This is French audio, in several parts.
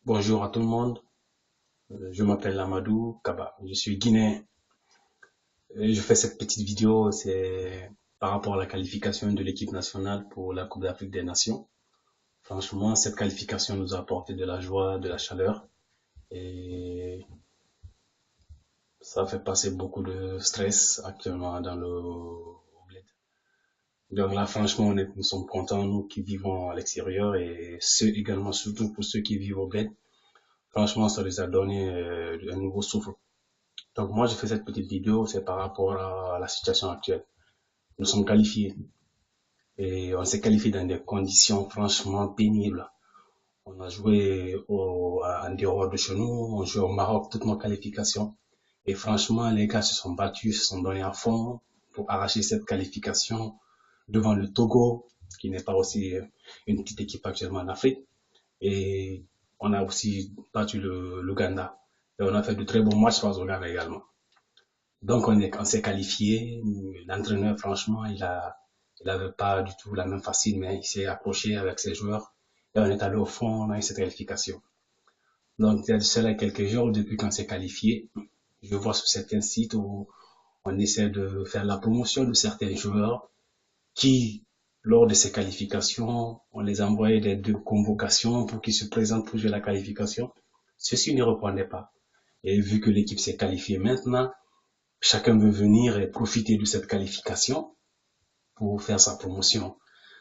Bonjour à tout le monde. Je m'appelle Amadou Kaba. Je suis guinéen. Je fais cette petite vidéo, c'est par rapport à la qualification de l'équipe nationale pour la Coupe d'Afrique des Nations. Franchement, cette qualification nous a apporté de la joie, de la chaleur et ça fait passer beaucoup de stress actuellement dans le bled. Donc là, franchement, nous sommes contents, nous qui vivons à l'extérieur et ceux également, surtout pour ceux qui vivent au bled. Franchement, ça les a donné un nouveau souffle. Donc moi, je fais cette petite vidéo, c'est par rapport à la situation actuelle. Nous sommes qualifiés et on s'est qualifié dans des conditions franchement pénibles. On a joué en dehors de chez nous, on joue au Maroc, toutes nos qualifications. Et franchement, les gars se sont battus, se sont donnés à fond pour arracher cette qualification devant le Togo, qui n'est pas aussi une petite équipe actuellement en Afrique. Et on a aussi battu l'Ouganda. Et on a fait de très bons matchs face au Ghana également. Donc on s'est qualifié. L'entraîneur, franchement, il avait pas du tout la même facile, mais il s'est accroché avec ses joueurs. Et on est allé au fond, on a eu cette qualification. Donc il y a de cela quelques jours depuis qu'on s'est qualifié. Je vois sur certains sites où on essaie de faire la promotion de certains joueurs qui, lors de ces qualifications, on les envoyait des deux convocations pour qu'ils se présentent pour jouer la qualification. Ceci ne répondait pas. Et vu que l'équipe s'est qualifiée maintenant, chacun veut venir et profiter de cette qualification pour faire sa promotion.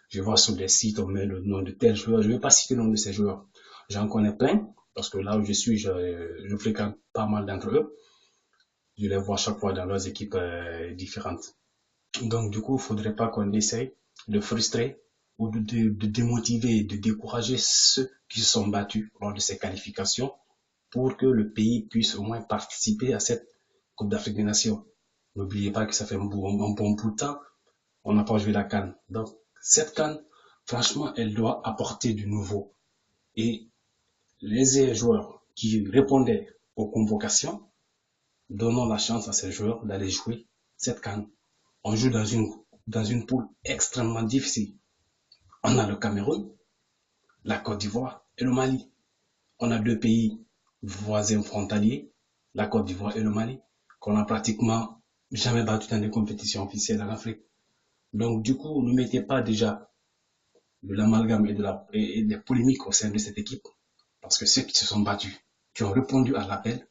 Je vois sur des sites, on met le nom de tel joueur. Je ne vais pas citer le nom de ces joueurs. J'en connais plein, parce que là où je suis, je fréquente pas mal d'entre eux. Je les vois chaque fois dans leurs équipes différentes. Donc, du coup, il ne faudrait pas qu'on essaye de frustrer ou de démotiver, de décourager ceux qui se sont battus lors de ces qualifications pour que le pays puisse au moins participer à cette Coupe d'Afrique des Nations. N'oubliez pas que ça fait un bon bout de temps, on n'a pas joué la CAN. Donc, cette CAN, franchement, elle doit apporter du nouveau. Et les joueurs qui répondaient aux convocations, donnons la chance à ces joueurs d'aller jouer cette CAN. On joue dans une poule extrêmement difficile. On a le Cameroun, la Côte d'Ivoire et le Mali. On a deux pays voisins frontaliers, la Côte d'Ivoire et le Mali, qu'on a pratiquement jamais battu dans des compétitions officielles en Afrique. Donc, du coup, ne mettez pas déjà de l'amalgame et des polémiques au sein de cette équipe. Parce que ceux qui se sont battus, qui ont répondu à l'appel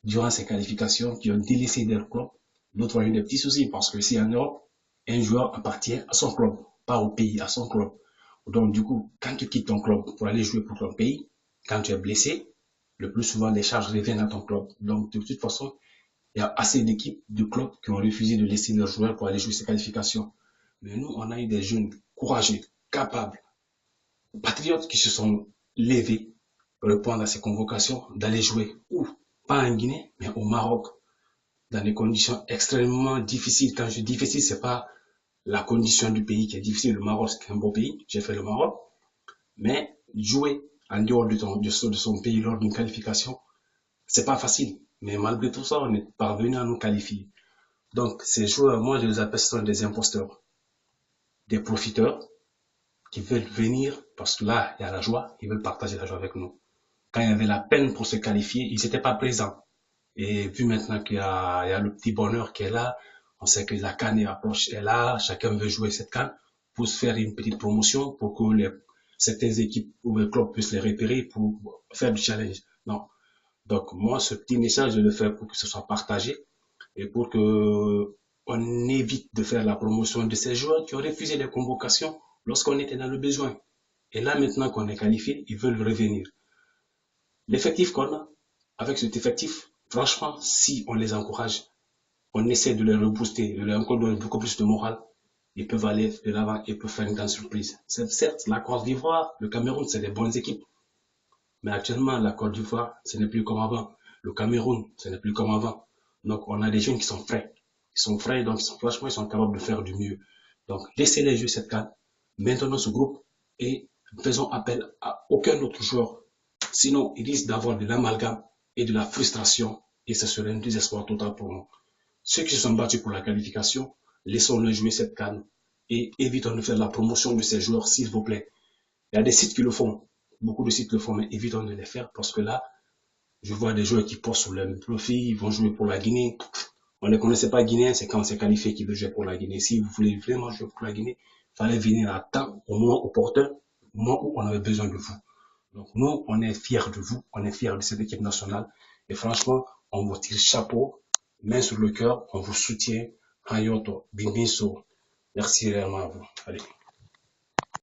durant ces qualifications, qui ont délaissé leur club, d'autres ont eu des petits soucis. Parce que ici en Europe, un joueur appartient à son club, pas au pays, à son club. Donc, du coup, quand tu quittes ton club pour aller jouer pour ton pays, quand tu es blessé, le plus souvent, les charges reviennent à ton club. Donc, de toute façon, il y a assez d'équipes, de clubs qui ont refusé de laisser leurs joueurs pour aller jouer ces qualifications. Mais nous, on a eu des jeunes courageux, capables, patriotes qui se sont levés pour répondre à ces convocations d'aller jouer, ou pas en Guinée, mais au Maroc, dans des conditions extrêmement difficiles. Quand je dis difficile, c'est pas la condition du pays qui est difficile. Le Maroc, c'est un beau pays. J'ai fait le Maroc. Mais jouer en dehors de son pays lors d'une qualification, c'est pas facile. Mais malgré tout ça, on est parvenu à nous qualifier. Donc, ces joueurs, moi, je les appelle des imposteurs, des profiteurs qui veulent venir parce que là, il y a la joie, ils veulent partager la joie avec nous. Quand il y avait la peine pour se qualifier, ils n'étaient pas présents. Et vu maintenant qu'il y a le petit bonheur qui est là, on sait que la CAN est là, chacun veut jouer cette CAN pour se faire une petite promotion pour que certaines équipes ou les clubs puissent les repérer pour faire du challenge. Non. Donc moi, ce petit message, je le fais pour que ce soit partagé et pour que on évite de faire la promotion de ces joueurs qui ont refusé les convocations lorsqu'on était dans le besoin. Et là, maintenant qu'on est qualifié, ils veulent revenir. L'effectif qu'on a, avec cet effectif, franchement, si on les encourage, on essaie de les rebooster, de leur donner beaucoup plus de morale, ils peuvent aller de l'avant et peuvent faire une grande surprise. Certes, la Côte d'Ivoire, le Cameroun, c'est des bonnes équipes. Mais actuellement, la Côte d'Ivoire, ce n'est plus comme avant. Le Cameroun, ce n'est plus comme avant. Donc, on a des jeunes qui sont frais. Ils sont frais, donc franchement, ils sont capables de faire du mieux. Donc, laissez-les jouer cette carte, maintenons ce groupe et faisons appel à aucun autre joueur. Sinon, ils risquent d'avoir de l'amalgame et de la frustration et ce serait un désespoir total pour nous. Ceux qui se sont battus pour la qualification, laissons-les jouer cette canne et évitons de faire la promotion de ces joueurs, s'il vous plaît. Il y a des sites qui le font. Beaucoup de sites le font, mais évitons de les faire parce que là, je vois des joueurs qui postent sur leur profil, ils vont jouer pour la Guinée. On ne connaissait pas Guinéen, c'est quand on s'est qualifié qu'ils veulent jouer pour la Guinée. Si vous voulez vraiment jouer pour la Guinée, il fallait venir à temps, au moment opportun, au moment où on avait besoin de vous. Donc nous, on est fiers de vous, on est fiers de cette équipe nationale. Et franchement, on vous tire chapeau, main sur le cœur, on vous soutient. Hayoto, Bimbiso. Merci réellement à vous. Allez.